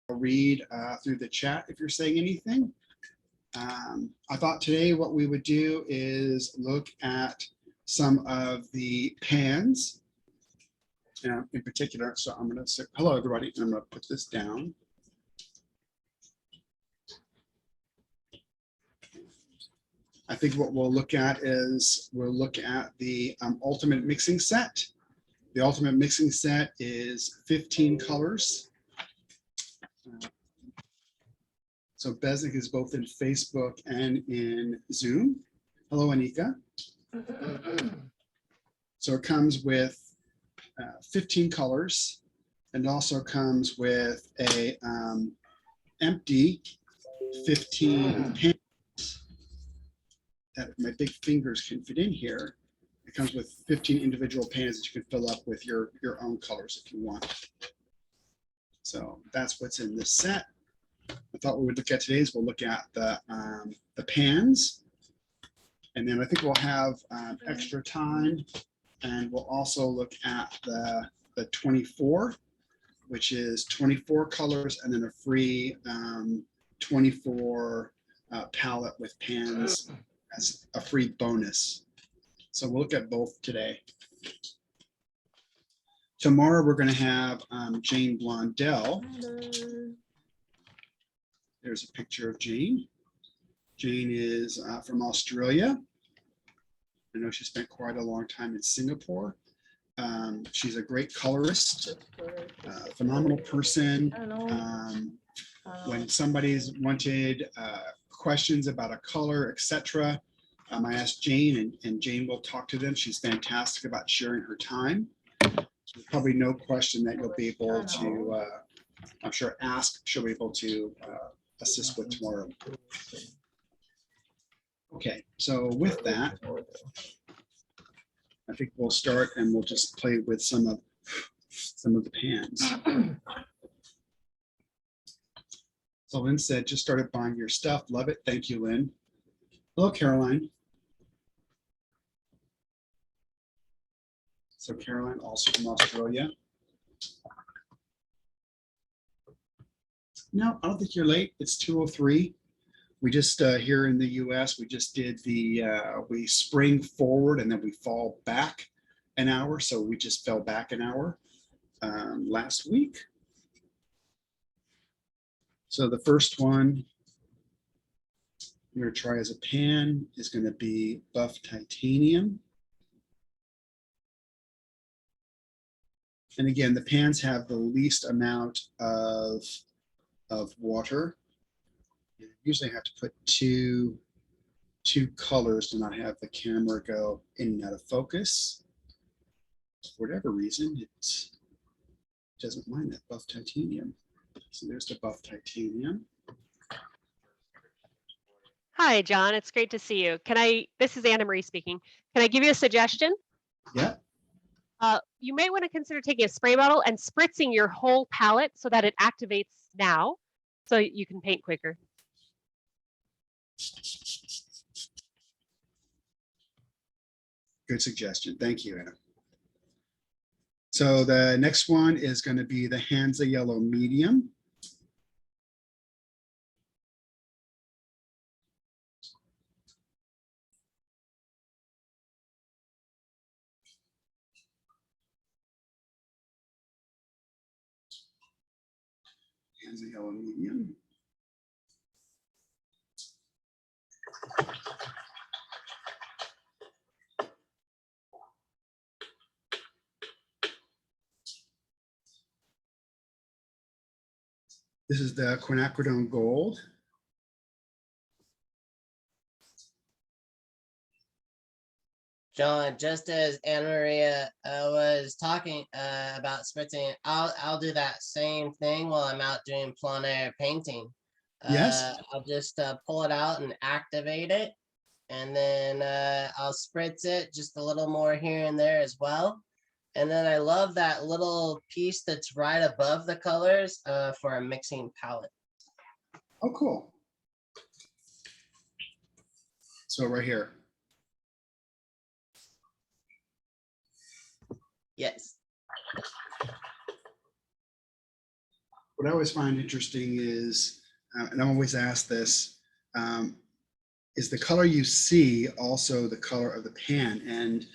read through the chat if you're saying anything. I thought today what we would do is look at some of the pans in particular. So I'm going to say hello, everybody. And I'm going to put this down. I think what we'll look at is we'll look at the ultimate mixing set. The ultimate mixing set is 15 colors. So Besnick is both in Facebook and in Zoom. Hello, Anika. So it comes with 15 colors, and also comes with a empty 15 pans that my big fingers can fit in here. It comes with 15 individual pans that you can fill up with your own colors if you want. So that's what's in this set. I thought we would look at today is we'll look at the pans, and then I think we'll have extra time, and we'll also look at the 24, which is 24 colors and then a free 24 palette with pans as a free bonus. So we'll look at both today. Tomorrow we're going to have Jane Blondell. There's a picture of Jane. Jane is from Australia. I know she spent quite a long time in Singapore. She's a great colorist, phenomenal person. When somebody's wanted questions about a color, etc., I asked Jane, and Jane will talk to them. She's fantastic about sharing her time. There's probably no question that you'll be able to, I'm sure, ask. She'll be able to assist with tomorrow. Okay, so with that, I think we'll start and we'll just play with some of the pans. So Lynn said, just started buying your stuff. Love it. Thank you, Lynn. Hello, Caroline. So Caroline, also from Australia. No, I don't think you're late. It's 2:03. We just, here in the US, we just did we spring forward and then we fall back an hour. So we just fell back an hour last week. So the first one I'm going to try as a pan is going to be buff titanium. And again, the pans have the least amount of water. You usually have to put two colors to not have the camera go in and out of focus. For whatever reason, it doesn't mind that buff titanium. So there's the buff titanium. Hi, John. It's great to see you. This is Anna Marie speaking. Can I give you a suggestion? Yeah. You may want to consider taking a spray bottle and spritzing your whole palette so that it activates now, so you can paint quicker. Good suggestion. Thank you, Anna. So the next one is going to be the Hansa Yellow Medium. Hansa Yellow Medium. This is the quinacridone gold. John, just as Anna Maria was talking about spritzing, I'll do that same thing while I'm out doing plein air painting. Yes. I'll just pull it out and activate it, and then I'll spritz it just a little more here and there as well. And then I love that little piece that's right above the colors for a mixing palette. Oh, cool. So right here. Yes. what I always find interesting is, and I'm always asked this, is the color you see also the color of the pan? And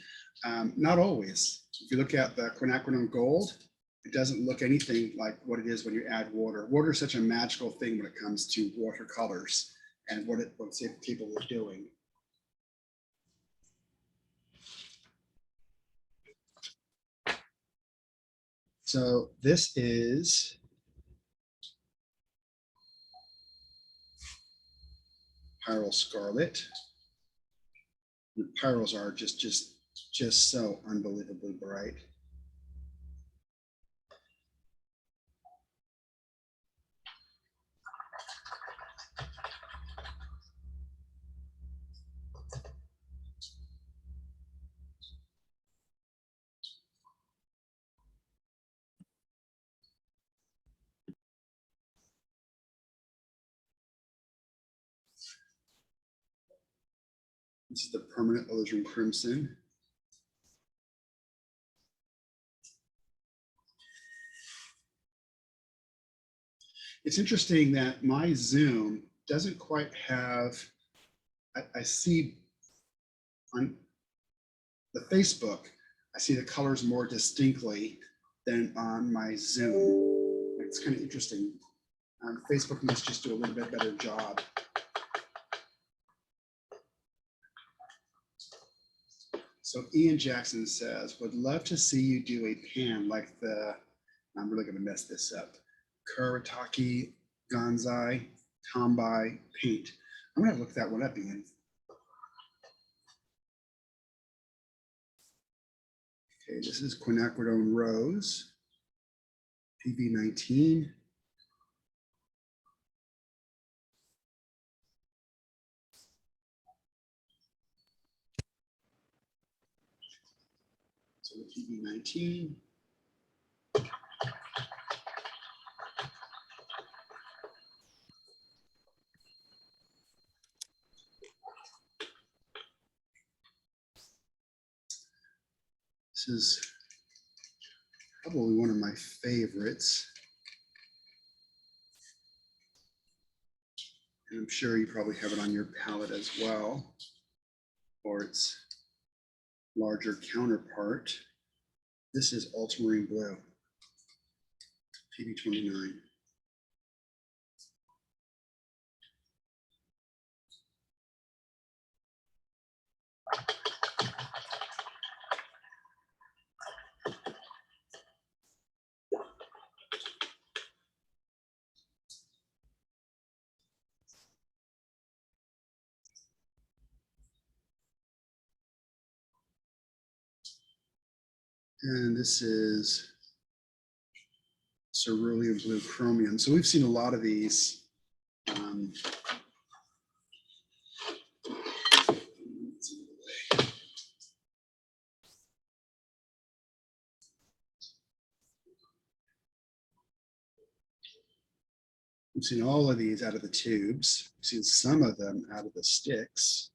not always. If you look at the quinacridone gold, it doesn't look anything like what it is when you add water. Water is such a magical thing when it comes to watercolors and what it's capable of doing. So this is Pyrrole Scarlet. The pyrroles are just so unbelievably bright. This is the permanent alizarin crimson. It's interesting that my Zoom doesn't quite have, I see on the Facebook, I see the colors more distinctly than on my Zoom. It's kind of interesting. Facebook must just do a little bit better job. So Ian Jackson says, would love to see you do a pan like the, I'm really gonna mess this up, Kuretake Ganzai Tombai paint. I'm gonna look that one up, Ian. Okay, this is quinacridone rose, PB19. So the PB19. This is probably one of my favorites. And I'm sure you probably have it on your palette as well, or its larger counterpart. This is ultramarine blue, PB29. And this is cerulean blue chromium. So we've seen a lot of these. We've seen all of these out of the tubes. We've seen some of them out of the sticks.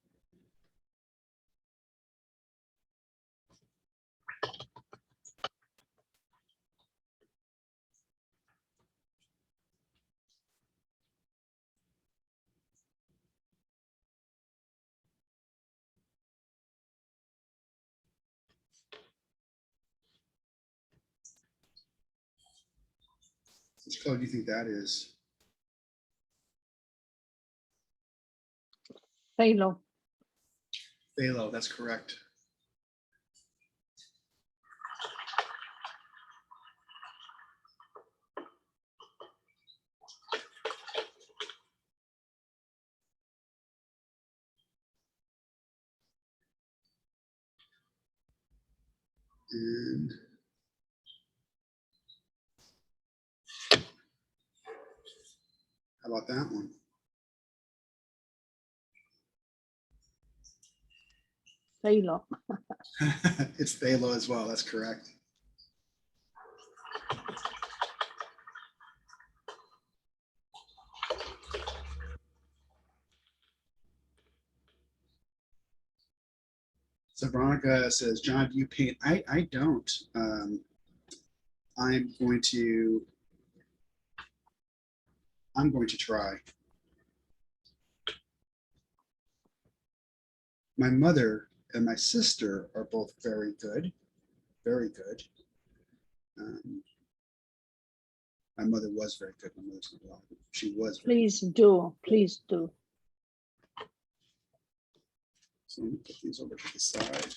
Which color do you think that is? Phthalo. Phthalo, that's correct. And how about that one? Phthalo. It's phthalo as well, that's correct. So Veronica says, John, do you paint? I don't. I'm going to I'm going to try. My mother and my sister are both very good, very good. My mother was very good. My mother's not alive. She was very Please do. Please do. So let me put these over to the side.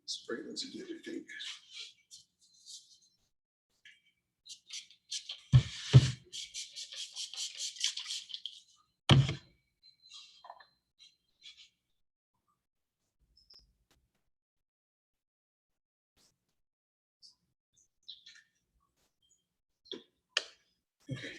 Spray those again, I think. Okay.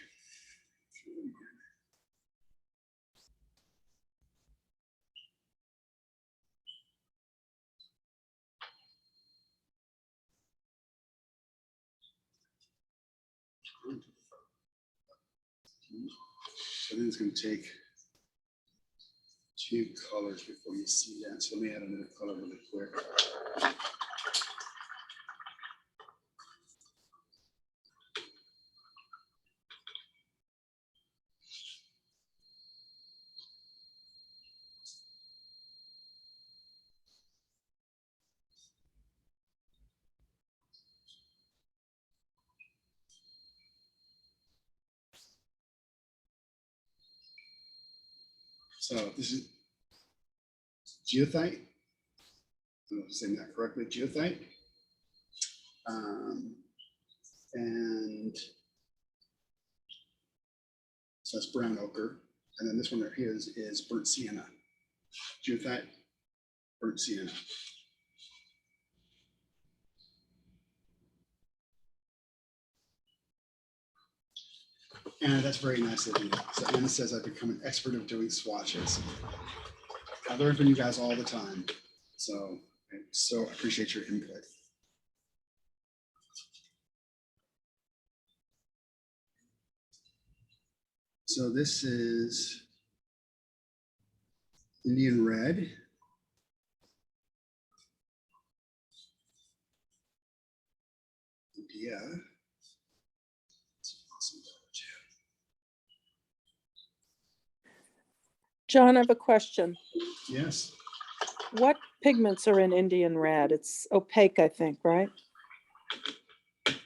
So then it's going to take 2 colors before you see that. So let me add another color really quick. So this is geothite. I'm saying that correctly, geothite. And so that's brown ochre. And then this one right here is burnt sienna. Geothite, burnt sienna. And that's very nice of you. So Anna says I've become an expert of doing swatches. I learn from you guys all the time. So I so appreciate your input. So this is Indian red. Yeah. It's awesome color John, I have a question. too. Yes. What pigments are in Indian red? It's opaque, I think, right? Let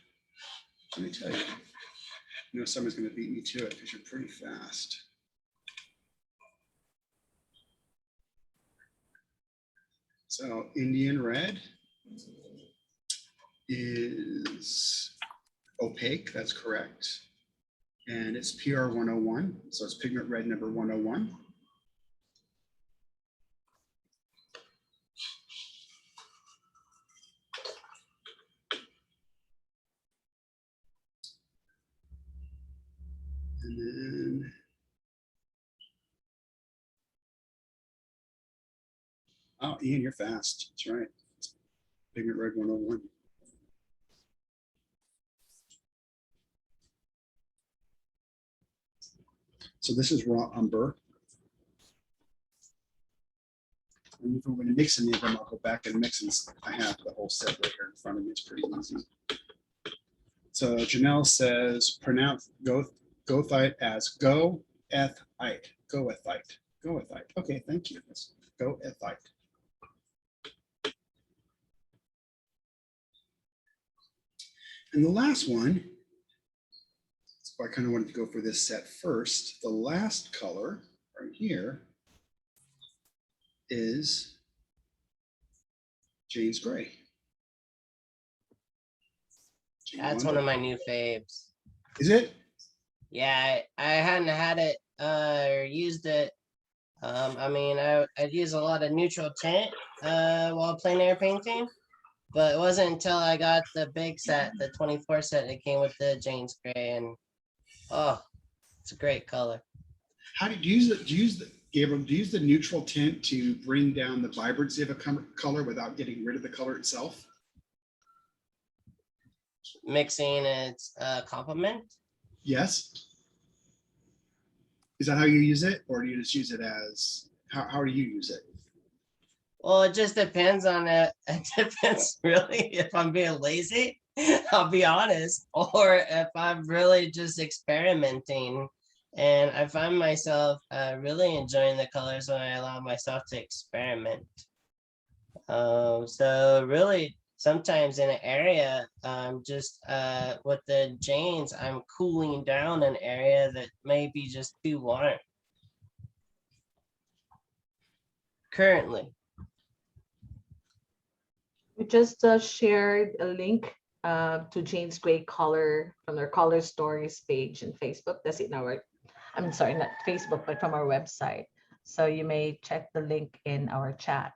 me tell you. You know someone's going to beat me to it because you're pretty fast. So Indian red is opaque, that's correct. And it's PR 101, so it's pigment red number 101. And then oh, Ian, you're fast. That's right. It's pigment red 101. So this is raw umber. And if we're going to mix any of them, I'll go back and mix. And I have the whole set right here in front of me. It's pretty easy. So Janelle says pronounce goethite as goethite. Goethite. Goethite. Okay, thank you. Let's goethite. And the last one, so I kind of wanted to go for this set first. The last color right here is Jane's Gray. Jane That's Wonder. one of my new faves. Is it? Yeah, I hadn't had it or used it. I mean, I'd use a lot of neutral tint while plein air painting, but it wasn't until I got the big set, the 24 set, that came with the Jane's Gray, and oh, it's a great color. How do you use it? Do you Gabriel, do you use the neutral tint to bring down the vibrancy of a color without getting rid of the color itself? Mixing its complement. Yes. Is that how you use it, or do you just use it as, how do you use it? Well, it just depends on it. It depends really if I'm being lazy, I'll be honest, or if I'm really just experimenting. And I find myself really enjoying the colors when I allow myself to experiment. So really, sometimes in an area, just with the Janes, I'm cooling down an area that may be just too warm. Currently. We just shared a link to Jane's Great Color from our Color Stories page in Facebook. That's in our, I'm sorry, not Facebook, but from our website. So you may check the link in our chat.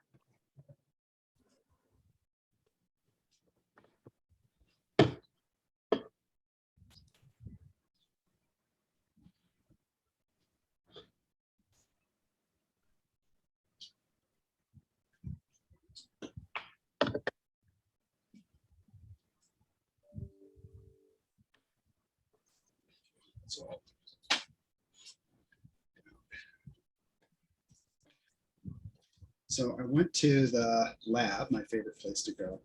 So I went to the lab, my favorite place to go.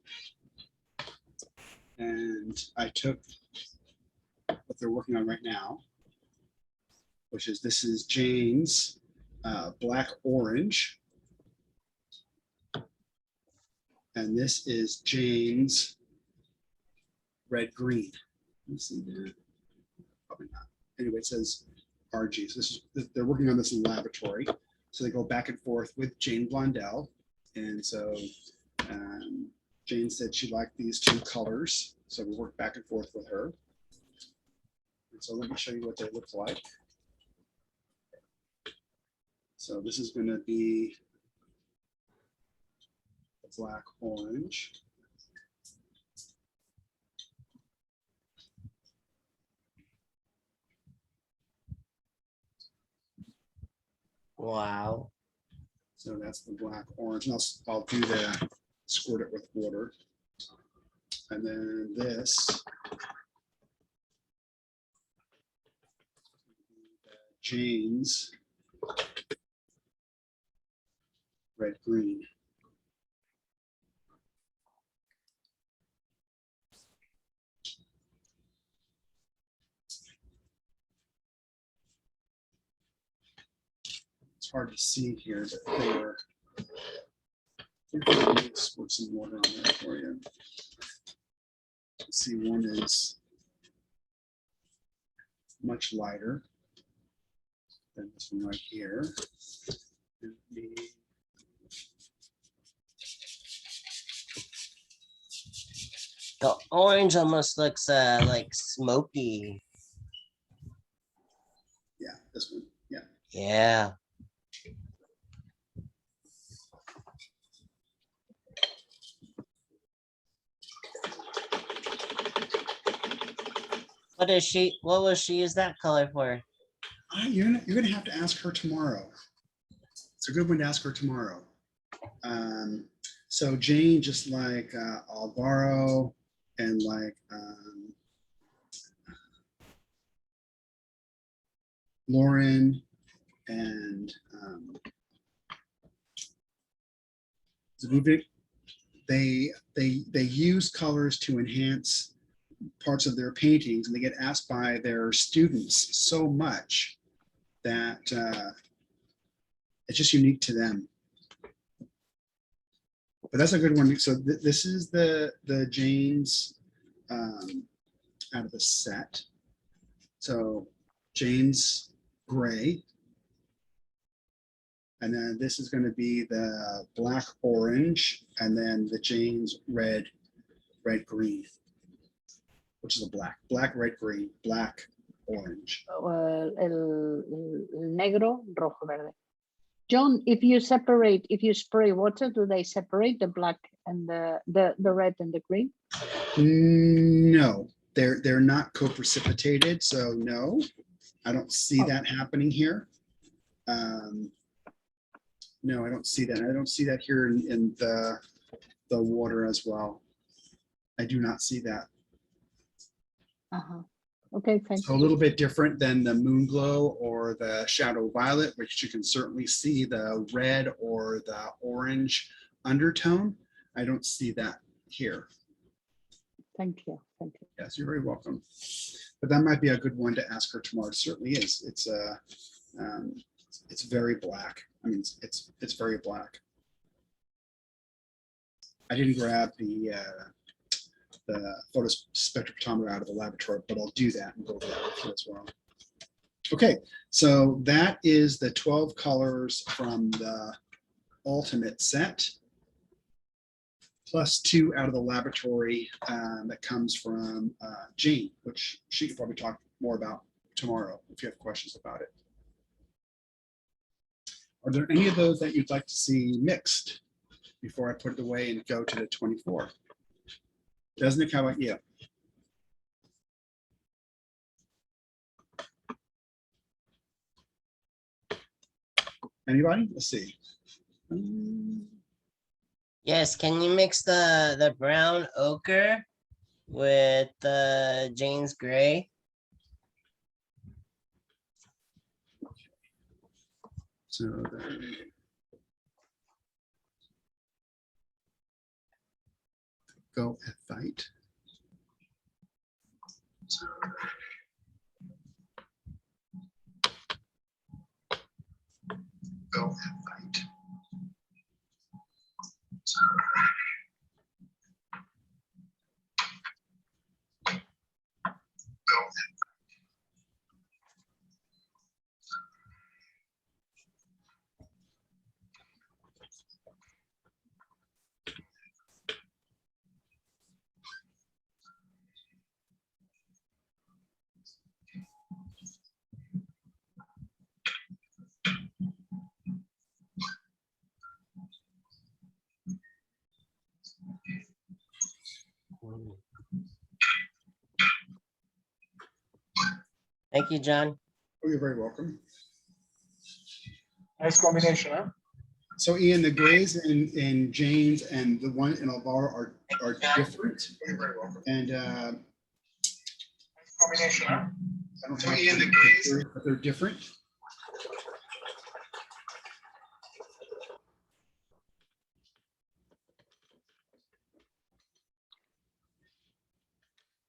And I took what they're working on right now, which is, this is Jane's black orange. And this is Jane's red green. Let me see that. Probably not. Anyway, it says RG. So this is, they're working on this in the laboratory. So they go back and forth with Jane Blondell. And so Jane said she liked these two colors. So we worked back and forth with her. And so let me show you what they look like. So this is going to be the black orange. Wow. So that's the black orange. And I'll do the squirt it with water. And then this, Jane's red green. It's hard to see here, but they were. Let's put some water on there for you. See, one is much lighter than this one right here. And The orange almost looks like smoky. yeah, this one. Yeah. Yeah. What will she use that color for? You're gonna have to ask her tomorrow. It's a good one to ask her tomorrow. So Jane, just like Alvaro and like Lauren and Zvukovic, they use colors to enhance parts of their paintings, and they get asked by their students so much that it's just unique to them. But that's a good one. So this is the Jane's out of the set. So Jane's gray. And then this is going to be the black orange, and then the Jane's red green, which is a black, red, green, black, orange. El negro, rojo, verde. John, if you spray water, do they separate the black and the red and the green? No, they're not co-precipitated, so no, I don't see that happening here. No, I don't see that. I don't see that here in the water as well. I do not see that. Okay, thank So a you. little bit different than the moon glow or the shadow violet, which you can certainly see the red or the orange undertone. I don't see that here. Thank you. Thank you. Yes, you're very welcome. But that might be a good one to ask her tomorrow. It certainly is. It's very black. I mean, it's very black. I didn't grab the photo spectrophotometer out of the laboratory, but I'll do that and go over that with you as well. Okay, so that is the 12 colors from the ultimate set, plus 2 out of the laboratory that comes from Jean, which she could probably talk more about tomorrow if you have questions about it. Are there any of those that you'd like to see mixed before I put it away and go to the 24? Doesn't it? How about you? Anybody? Let's see. Yes, can you mix the brown ochre with Jane's gray? So then, go at fight. So, go at fight. So, go at Thank you, John. Oh, you're very welcome. Nice combination, huh? So Ian, the grays in Jane's and the one in Alvaro are different. You're very welcome. And Nice combination, huh? I don't So have Ian, the to- grays- but they're different.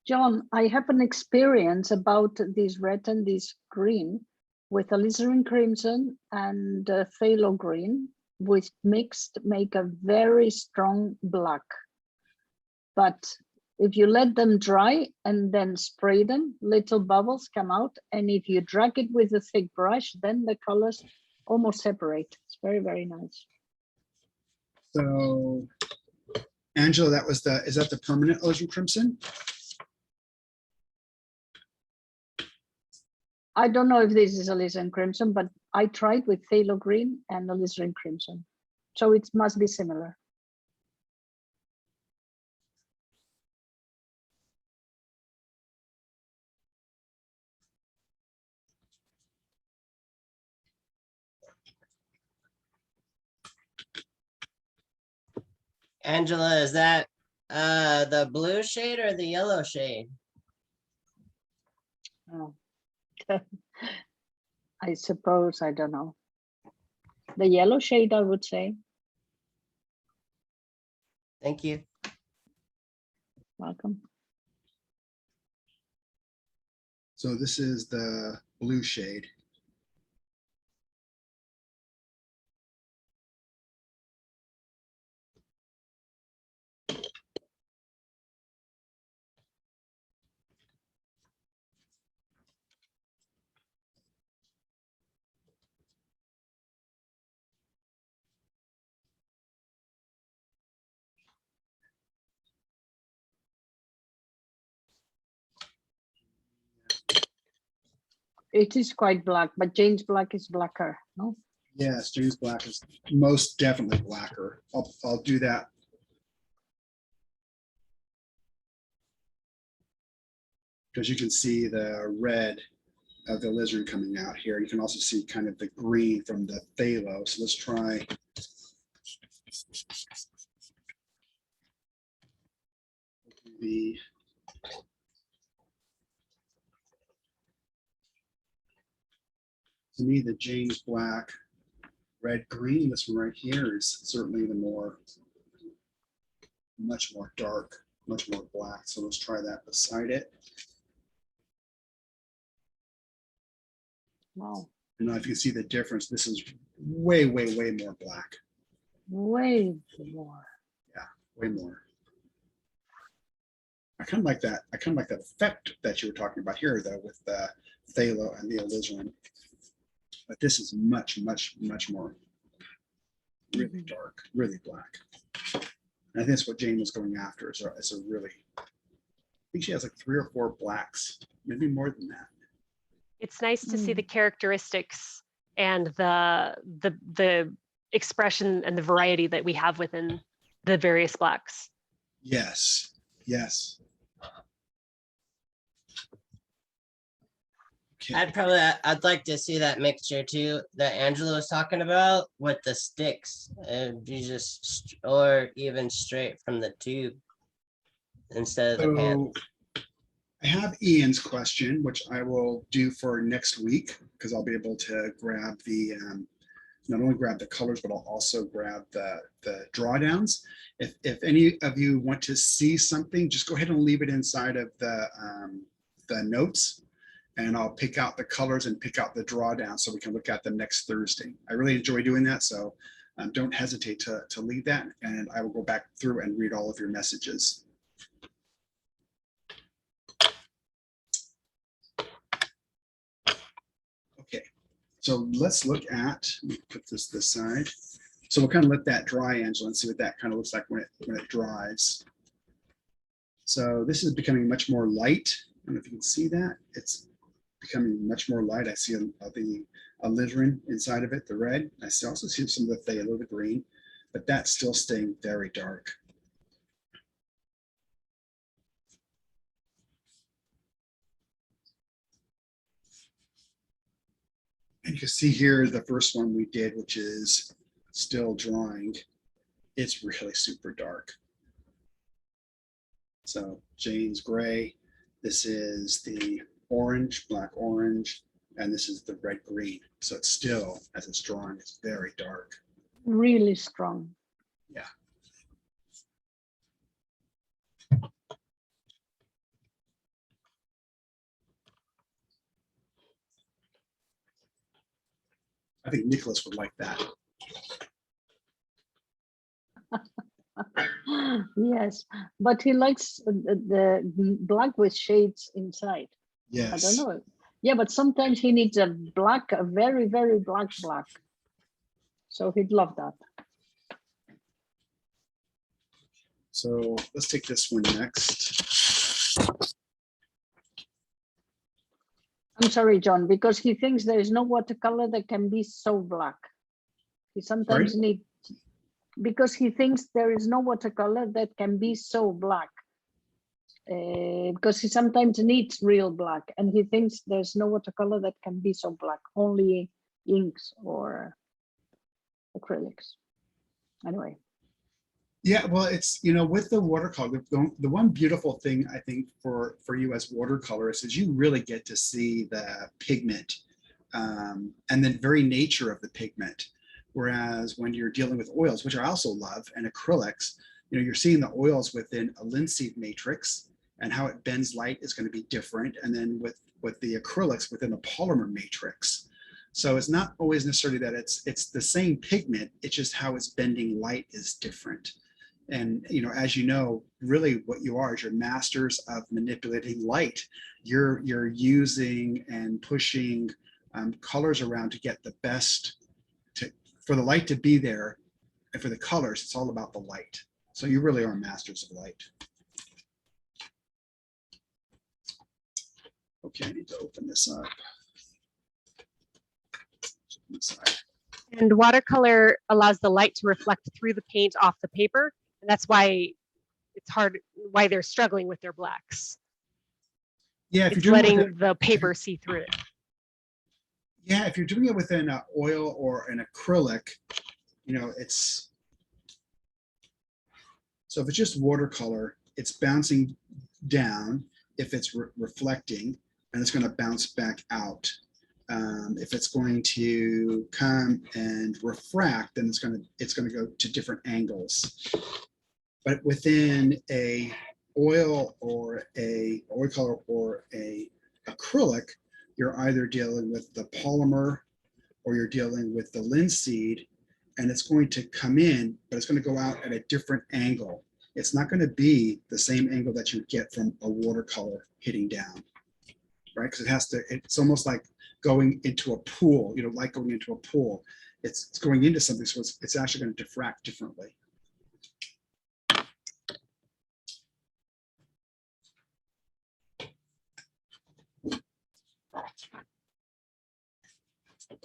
John, I have an experience about this red and this green with alizarin crimson and phthalo green, which mixed make a very strong black. But if you let them dry and then spray them, little bubbles come out. And if you drag it with a thick brush, then the colors almost separate. It's very, very nice. So Angela, is that the permanent alizarin crimson? I don't know if this is alizarin crimson, but I tried with phthalo green and alizarin crimson. So it must be similar. Angela, is that the blue shade or the yellow shade? Oh. I suppose, I don't know. The yellow shade, I would say. Thank you. Welcome. So this is the blue shade. It is quite black, but Jane's black is blacker, no? Yes, James Black is most definitely blacker. I'll do that. Because you can see the red of the alizarin coming out here. You can also see kind of the green from the phthalo. So let's try. The to me, the James Black red green, this one right here is certainly the much more dark, much more black. So let's try that beside it. Wow. And now if you can see the difference, this is way, way, way more black. Way more. Way more. I kind of like that. I kind of like that effect that you were talking about here, though, with the phthalo and the alizarin. But this is much, much, much more really dark, really black. And I think that's what Jane was going after. Is a really, I think she has like 3 or 4 blacks, maybe more than that. It's nice to see the characteristics and the expression and the variety that we have within the various blacks. Yes. Yes. Okay. I'd like to see that mixture too that Angela was talking about with the sticks. You just or even straight from the tube instead of the pan. So I have Ian's question, which I will do for next week because I'll be able to grab the not only grab the colors, but I'll also grab the drawdowns. If any of you want to see something, just go ahead and leave it inside of the notes, and I'll pick out the colors and pick out the drawdown so we can look at them next Thursday. I really enjoy doing that, so don't hesitate to leave that, and I will go back through and read all of your messages. Okay, so let's look at, let me put this side. So we'll kind of let that dry, Angela, and see what that kind of looks like when it dries. So this is becoming much more light. I don't know if you can see that. It's becoming much more light. I see the alizarin inside of it, the red. I also see some of the phthalo, the green, but that's still staying very dark. And you can see here the first one we did, which is still drying. It's really super dark. So Jane's gray. This is the orange, black orange, and this is the red green. So it's still, as it's drawing, it's very dark. Really strong. Yeah. I think Nicholas would like that. Yes, but he likes the black with shades inside. Yes. I don't know. Yeah, but sometimes he needs a black, a very, very black. So he'd love that. So let's take this one next. I'm sorry, John, because he thinks there is no watercolor that can be so black. He sometimes needs, because he thinks there is no watercolor that can be so black. Because he sometimes needs real black, and he thinks there's no watercolor that can be so black, only inks or acrylics. Anyway. Yeah, well, it's, you know, with the watercolor, the one beautiful thing I think for you as watercolorists is you really get to see the pigment and the very nature of the pigment. Whereas when you're dealing with oils, which I also love, and acrylics, you know, you're seeing the oils within a linseed matrix and how it bends light is going to be different. And then with the acrylics within a polymer matrix. So it's not always necessarily that it's the same pigment, it's just how it's bending light is different. And, you know, as you know, really what you are is you're masters of manipulating light. You're using and pushing colors around to get the best, for the light to be there, and for the colors, it's all about the light. So you really are masters of light. Okay, I need to open this up. And watercolor allows the light to reflect through the paint off the paper. And that's why it's hard, why they're struggling with their blacks. Yeah, if It's you're doing letting the paper see through it. Yeah, if you're doing it with an oil or an acrylic, you know, it's, so if it's just watercolor, it's bouncing down if it's reflecting, and it's going to bounce back out. If it's going to come and refract, then it's going to go to different angles. But within a oil or a oil color or a acrylic, you're either dealing with the polymer or you're dealing with the linseed, and it's going to come in, but it's going to go out at a different angle. It's not going to be the same angle that you get from a watercolor hitting down, right? Because it has to, it's almost like going into a pool, you know, like going into a pool. It's going into something, so it's actually going to diffract differently.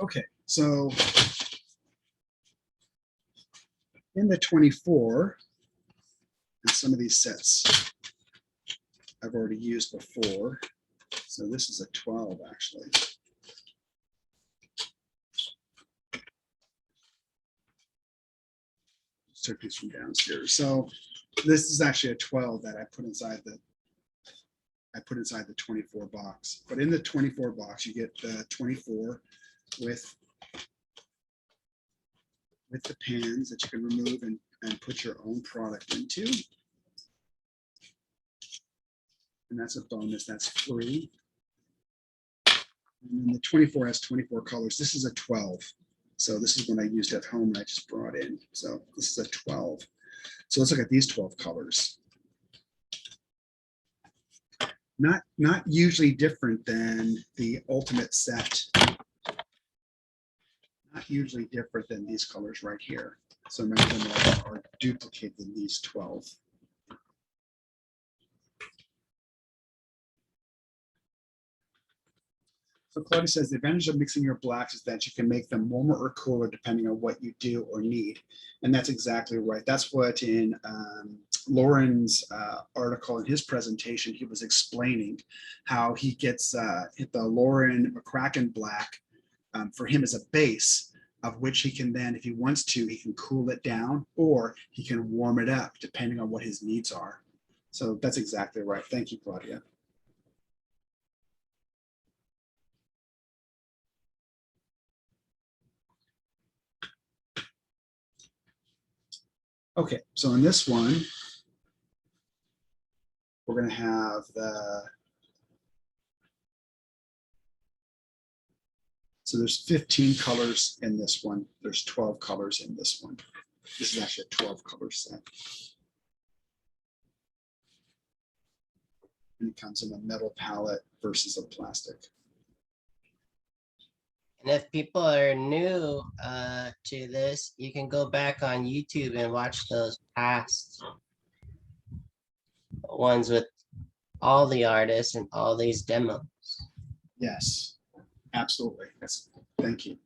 Okay, so in the 24, and some of these sets I've already used before. So this is a 12 actually. Just took these from downstairs. So this is actually a 12 that I put inside the 24 box. But in the 24 box, you get the 24 with the pans that you can remove and put your own product into. And that's a bonus, that's free. And then the 24 has 24 colors. This is a 12. So this is one I used at home and I just brought in. So this is a 12. So let's look at these 12 colors. Not usually different than the ultimate set. Not usually different than these colors right here. So many of them are duplicated in these 12. So Claudia says the advantage of mixing your blacks is that you can make them warmer or cooler depending on what you do or need. And that's exactly right. That's what in Lauren's article in his presentation, he was explaining how he gets the Lauren McCracken black for him as a base, of which he can then, if he wants to, he can cool it down or he can warm it up depending on what his needs are. So that's exactly right. Thank you, Claudia. Okay, so in this one, we're going to have so there's 15 colors in this one. There's 12 colors in this one. This is actually a 12 color set. And it comes in a metal palette versus a plastic. And if people are new to this, you can go back on YouTube and watch those past ones with all the artists and all these demos. Yes, absolutely. Yes, thank you.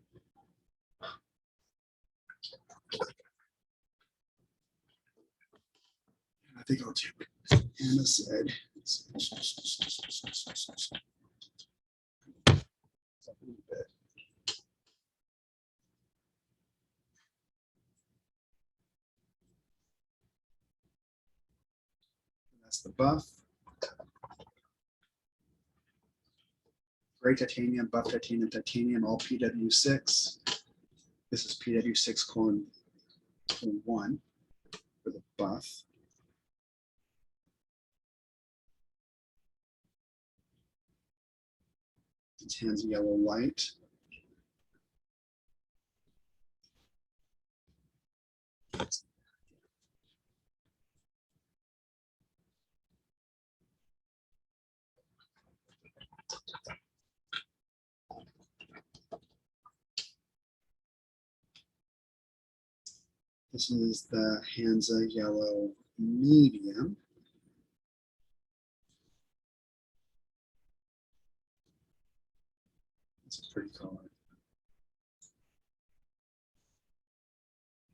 I think I'll do what Anna said. That's the buff. Gray titanium, buff titanium, titanium, all PW6. This is PW6 colon 1 for the buff. It's hands yellow light. This is the Hansa yellow medium. It's a pretty color.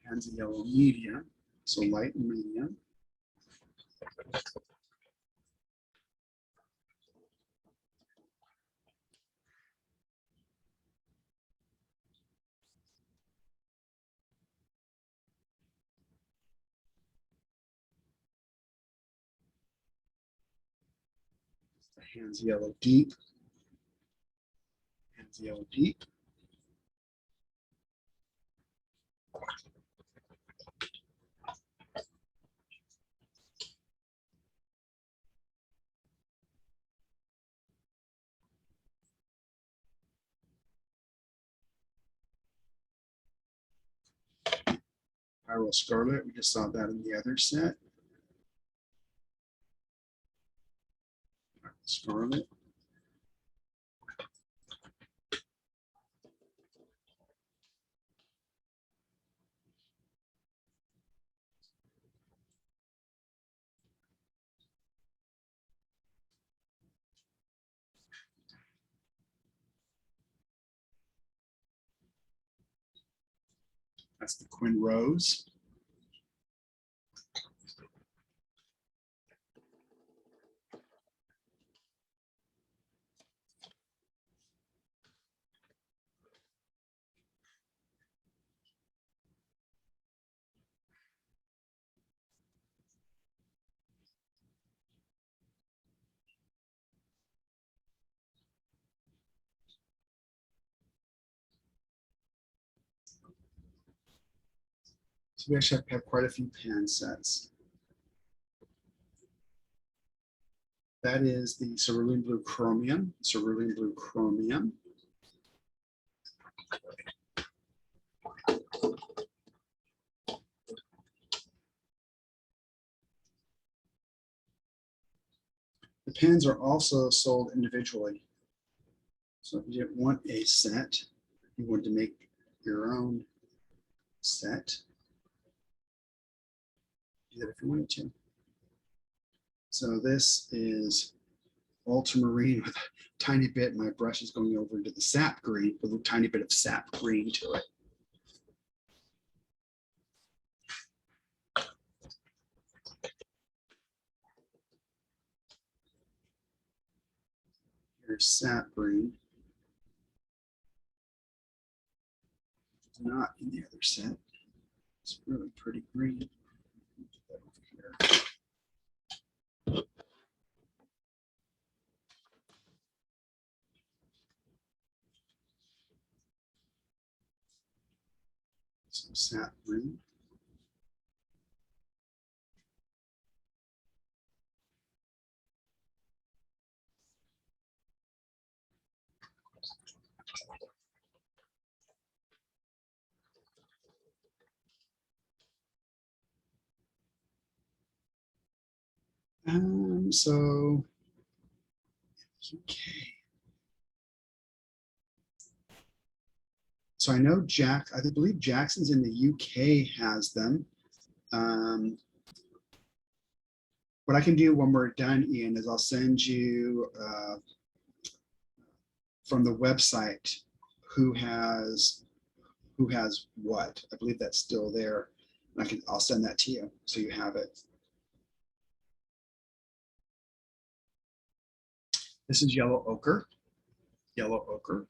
Hansa yellow medium, so light and medium. Hands yellow deep. Hands yellow deep. Spiral scarlet, we just saw that in the other set. Scarlet. That's the Quinn Rose. So we actually have quite a few pan sets. That is the cerulean blue chromium, cerulean blue chromium. The pens are also sold individually. So if you didn't want a set, you want to make your own set, do that if you wanted to. So this is ultramarine with a tiny bit. My brush is going over into the sap green with a tiny bit of sap green to it. Here's sap green. It's not in the other set. It's really pretty green. Put that over here. Some sap green. So UK. So I know I believe Jackson's in the UK has them. What I can do when we're done, Ian, is I'll send you from the website who has what. I believe that's still there. And I'll send that to you so you have it. This is yellow ochre. Yellow ochre.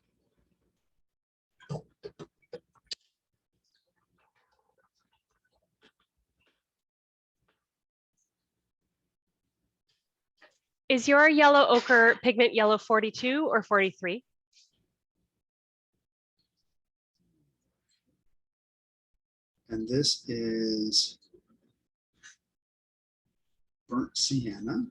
Is your yellow ochre pigment yellow 42 or 43? And this is burnt sienna.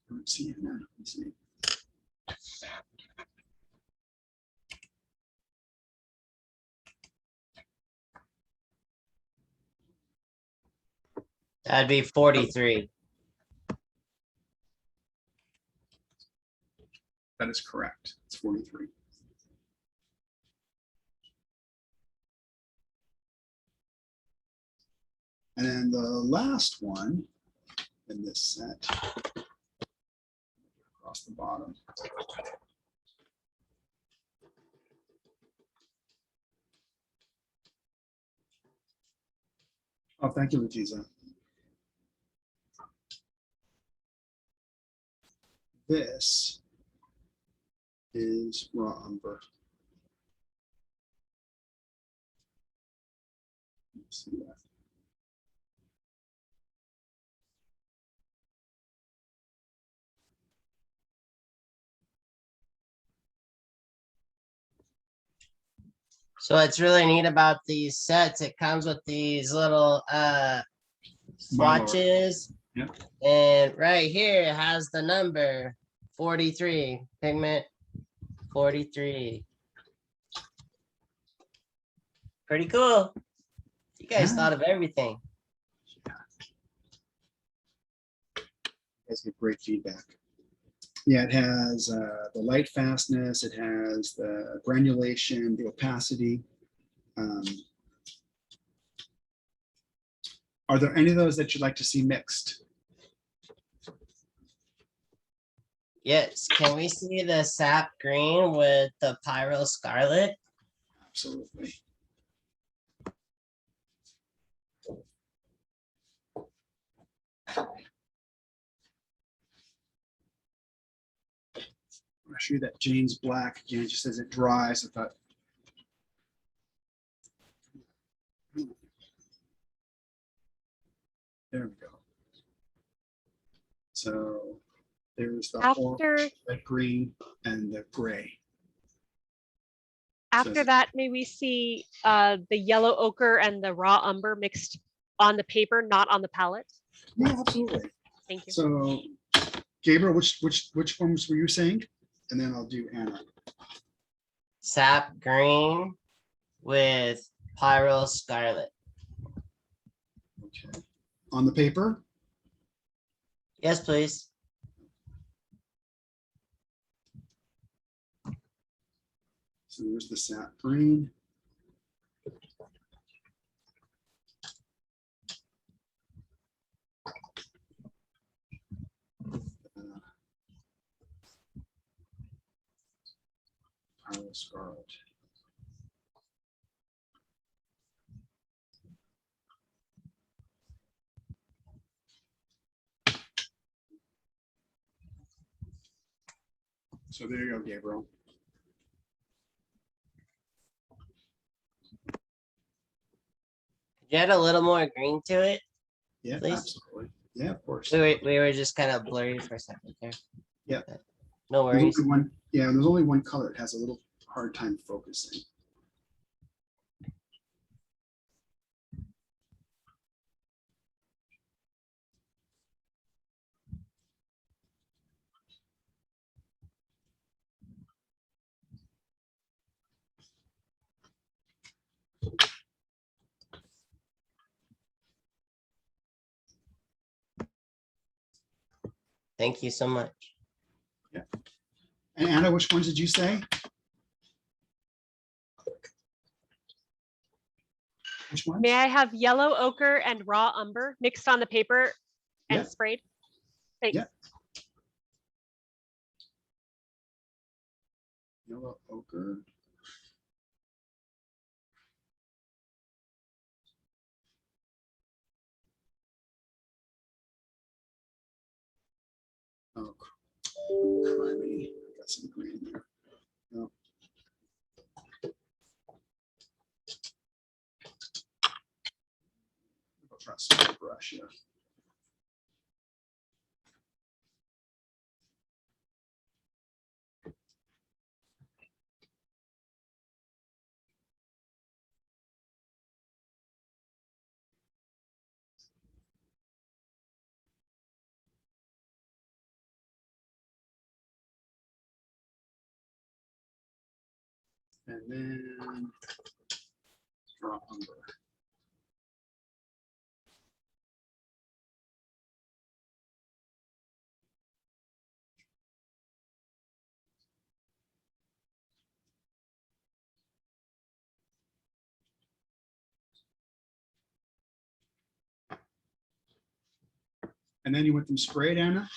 Burnt sienna. Let's see. That'd be 43. That is correct. It's 43. And then the last one in this set, across the bottom. Oh, thank you, Letiza. This is raw umber. See that? So what's really neat about these sets, it comes with these little swatches. Yep. And right here it has the number 43, pigment 43. Pretty cool. You guys Yeah. thought of everything. You guys get great feedback. Yeah, it has the light fastness, it has the granulation, the opacity. Are there any of those that you'd like to see mixed? Yes, can we see the sap green with the pyro scarlet? Absolutely. I'll show you that Jane's black again, just as it dries. I thought. There we go. So there's the orange, the green, and the gray. After that, may we see the yellow ochre and the raw umber mixed on the paper, not on the palette? Yeah, absolutely. Thank you. So, Gabriel, which ones were you saying? And then I'll do Anna. Sap green with pyro scarlet. Okay. On the paper? Yes, please. So there's the sap green. Pyro scarlet. So there you go, Gabriel. You add a little more green to it? Yeah, Please? absolutely. Yeah, of course. We were just kind of blurry for a second there. Yeah. No There's worries. only one, yeah, there's only one color. It has a little hard time focusing. Thank you so much. Yeah. And Anna, which ones did you say? Which ones? May I have yellow ochre and raw umber mixed on the paper and Yeah. sprayed? Thanks. Yeah. Yellow ochre. Oh, criminy. Got some green there. No. I'll try some brush, yeah. And then raw umber. And then you want them sprayed, Anna?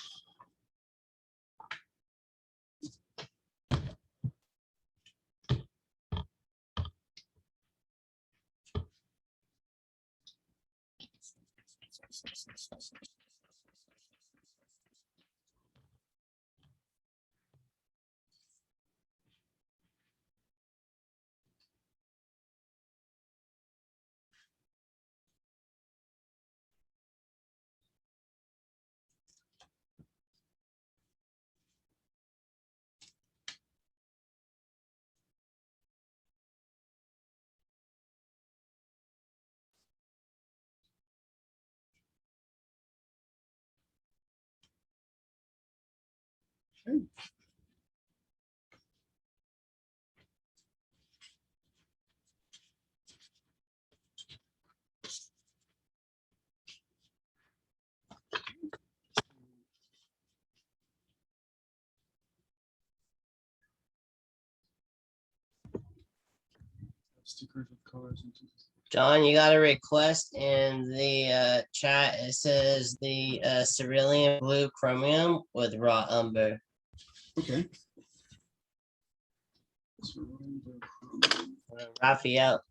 Okay. Stickers with colors and John, you got a request in the chat. It says the cerulean blue chromium with raw umber. okay. Raphael.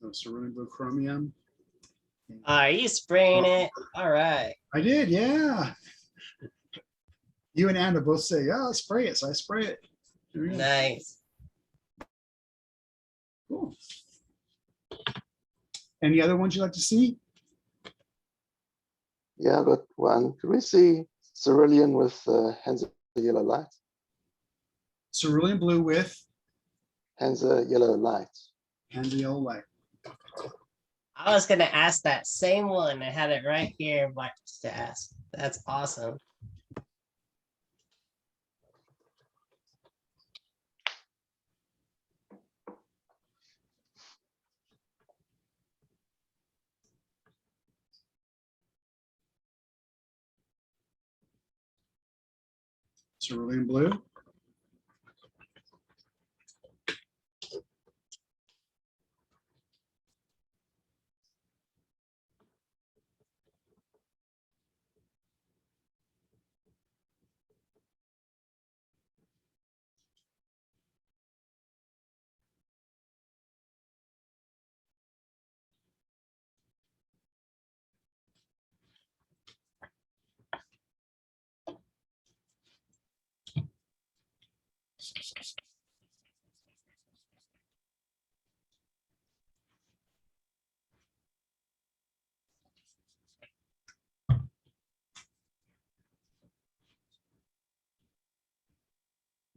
So cerulean blue chromium. Are you spraying it? All right. I did, yeah. You and Anna both say, yeah, I'll spray it. So I spray it. There we go. Nice. Cool. Any other ones you'd like to see? Yeah, I got one. Could we see cerulean with Hansa yellow light? Cerulean blue with Hansa yellow light. Hansa light. I was gonna ask that same one. I had it right here, but to ask. That's awesome. Cerulean blue.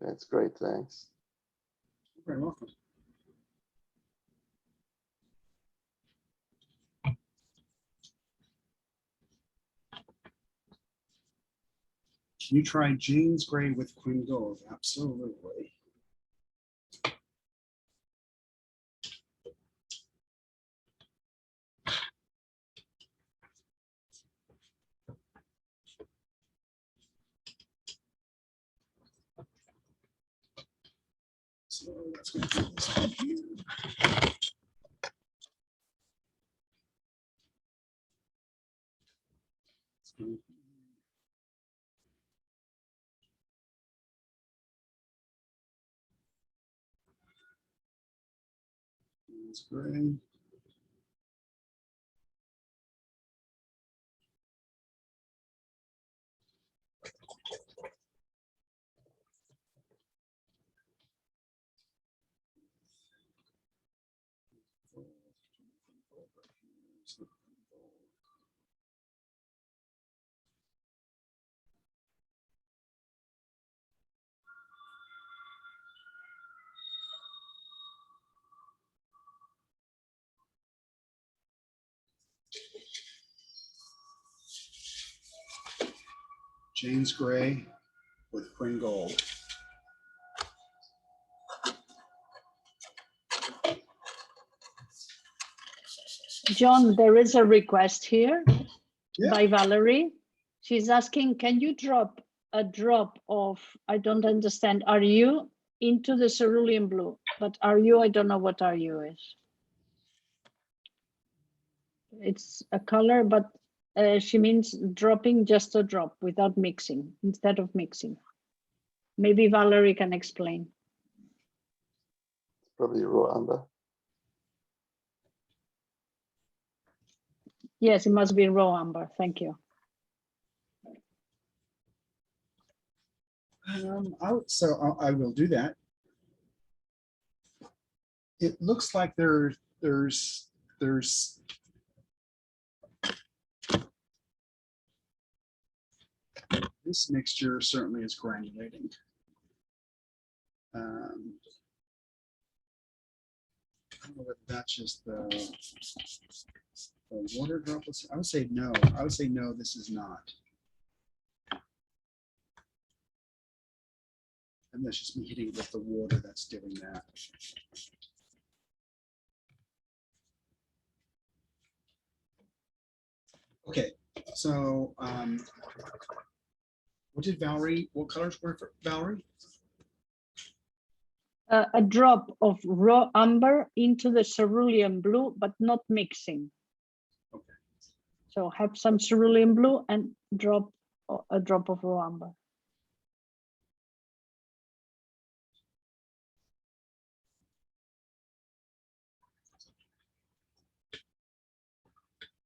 That's great, thanks. You're very welcome. Can you try Jane's Gray with Queen Gold? Absolutely. So that's going to be this one here. Jane's Gray. Jane's Gray with Queen Gold. John, there is a request here Yeah. by Valerie. She's asking, can you drop a drop of, I don't understand, are you into the cerulean blue? But are you, I don't know what are you is. It's a color, but she means dropping just a drop without mixing, instead of mixing. Maybe Valerie can explain. Probably raw amber. Yes, it must be raw amber. Thank you. I will do that. It looks like there's this mixture certainly is granulating. I don't know whether that's just the water droplets. I would say no. I would say no, this is not. And that's just me hitting it with the water that's doing that. Okay, so what colors were for Valerie? A drop of raw amber into the cerulean blue, but not mixing. Okay. So have some cerulean blue and drop a drop of raw amber.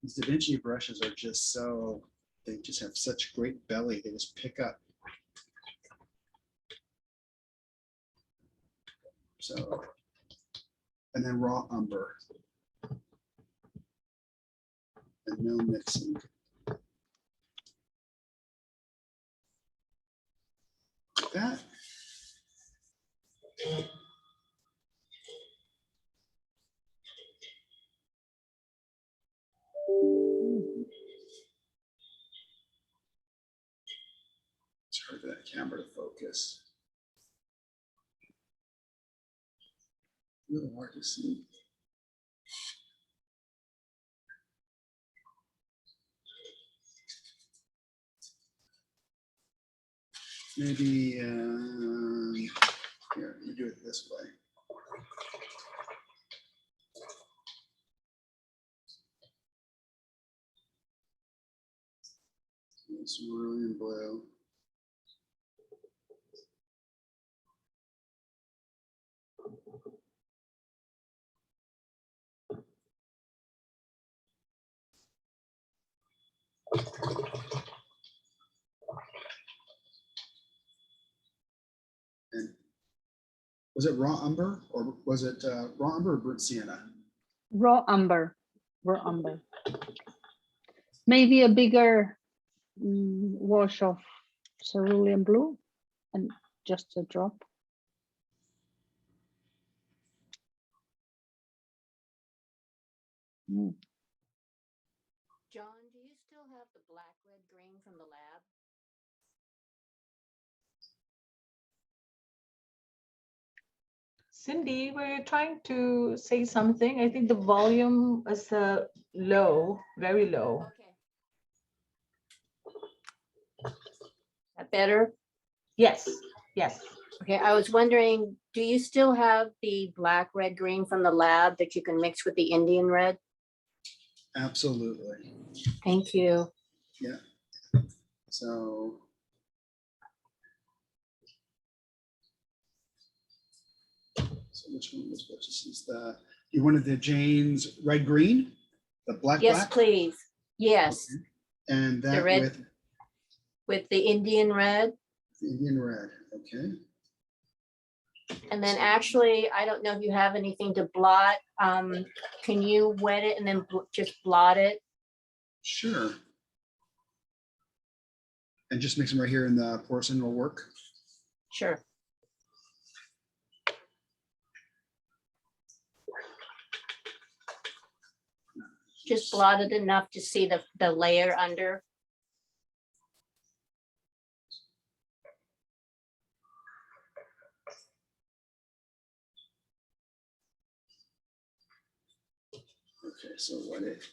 These Da Vinci brushes are just so, they just have such great belly. They just pick up. So, and then raw umber. And no mixing. Like that. It's hard for that camera to focus. Really hard to see. Maybe here, let me do it this way. It's really blue. And was it raw umber or was it raw umber or burnt sienna? Raw amber, raw amber. Maybe a bigger wash of cerulean blue and just a drop. John, do you still have the black, red, green from the lab? Cindy, we're trying to say something. I think the volume is low, very low. Okay. That better? Yes, yes. Okay, I was wondering, do you still have the black, red, green from the lab that you can mix with the Indian red? Absolutely. Thank you. Yeah. So which one was what? This is the, you wanted the Jane's red green, the black Yes, black? please. Yes, Okay. And that red. With the Indian red. the Indian red. Okay. And then actually, I don't know if you have anything to blot. Can you wet it and then just blot it? Sure. And just mix them right here in the porcelain will work. Sure. Just blot it enough to see the layer under. Okay, so what it.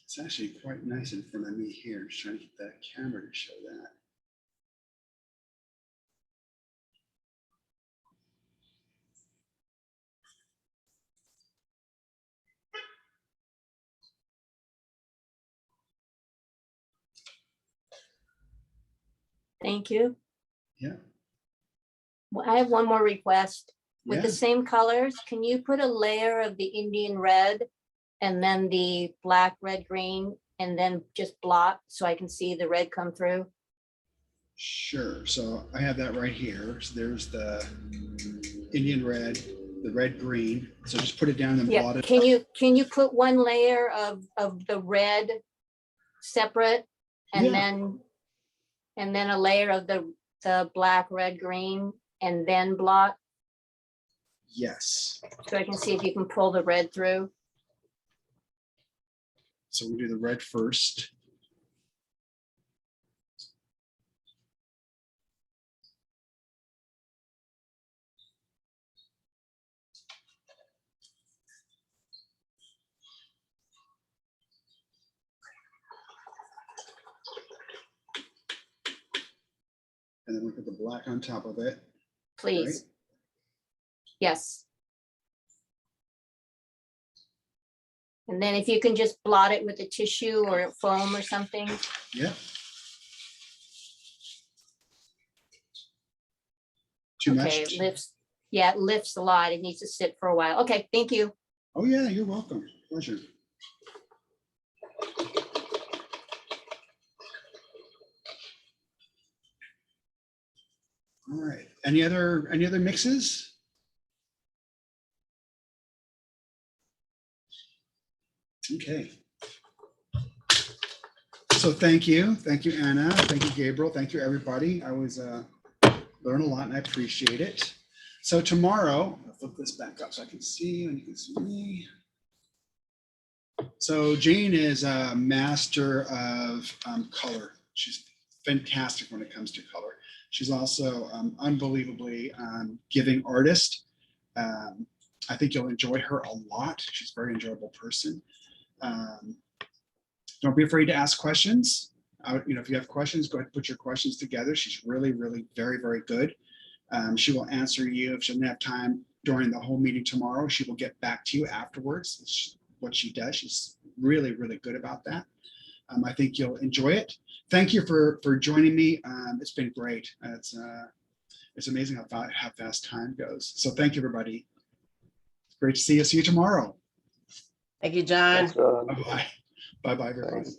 It's actually quite nice in front of me here. Just trying to get that camera to show that. Thank you. Yeah. Well, I have one more request. With the Yeah. same colors, can you put a layer of the Indian red and then the black, red, green, and then just blot so I can see the red come through? Sure. So I have that right here. So there's the Indian red, the red green. So just put it down and blot Yeah, it. can you put one layer of the red separate and Yeah. then a layer of the black, red, green, and then blot Yes. so I can see if you can pull the red through? So we do the red first. And then we put the black on top of it. Please. Right? Yes. And then if you can just blot it with a tissue or foam or something. Yeah. Too Okay, much? it lifts. Yeah, it lifts a lot. It needs to sit for a while. Okay, thank you. Oh yeah, you're welcome. Pleasure. All right. Any other mixes? Okay. So thank you, Anna. Thank you, Gabriel. Thank you, everybody. I was learn a lot and I appreciate it. So tomorrow, I'll flip this back up so I can see you and you can see me. So Jane is a master of color. She's fantastic when it comes to color. She's also unbelievably giving artist. I think you'll enjoy her a lot. She's a very enjoyable person. Don't be afraid to ask questions. If you have questions, go ahead and put your questions together. She's really, really very, very good. She will answer you. If she doesn't have time during the whole meeting tomorrow, she will get back to you afterwards. It's what she does. She's really, really good about that. I think you'll enjoy it. Thank you for joining me. It's been great. It's amazing how fast time goes. So thank you, everybody. It's great to see you. See you tomorrow. Thank you, John. Thanks, John. Bye-bye. Bye-bye, everybody. Thanks.